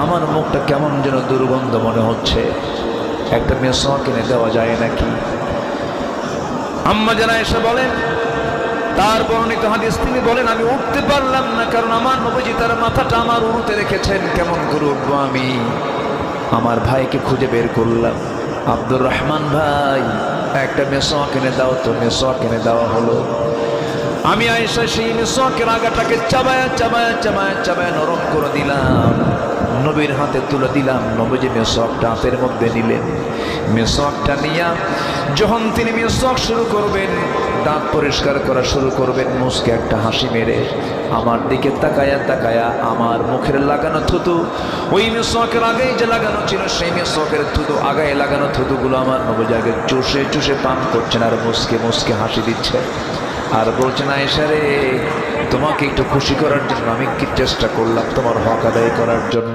আমার মুখটা কেমন যেন দুর্গন্ধ মনে হচ্ছে, একটা মেসওয়াক কিনে দেওয়া যায় নাকি? আম্মা জানা এসে বলেন, তার বর্ণিত হাদিস তিনি বলেন, আমি উঠতে পারলাম না, কারণ আমার নবীজি তার মাথাটা আমার উরুতে রেখেছেন। কেমন করে উঠবো আমি? আমার ভাইকে খুঁজে বের করলাম, আব্দুর রহমান ভাই একটা মেসওয়াক কিনে দাও তো। মেসওয়াক কিনে দেওয়া হলো। আমি আয়েশা সেই মেসওয়াকের আগাটাকে চাবায়া চাবায়া চাবায়া চাবায়া নরম করে দিলাম, নবীর হাতে তুলে দিলাম। নবীজি মেসওয়াকটা হাতের মধ্যে নিলেন। মেসওয়াকটা নিয়ে যখন তিনি মেসওয়াক শুরু করবেন, দাঁত পরিষ্কার করা শুরু করবেন, মুখে একটা হাসি মেরে আমার দিকে তাকায়া তাকায়া আমার মুখের লাগানো থুতু, ওই মেসওয়াকের আগেই যে লাগানো ছিল সেই মেসওয়াকের থুতু, আগায় লাগানো থুতুগুলো আমার নবীজি আগে চুষে চুষে পান করছেন আর মুসকে মুসকে হাসি দিচ্ছে আর বলছেন, আয়েশা রে, তোমাকে একটু খুশি করার জন্য আমি কি চেষ্টা করলাম, তোমার হক আদায় করার জন্য।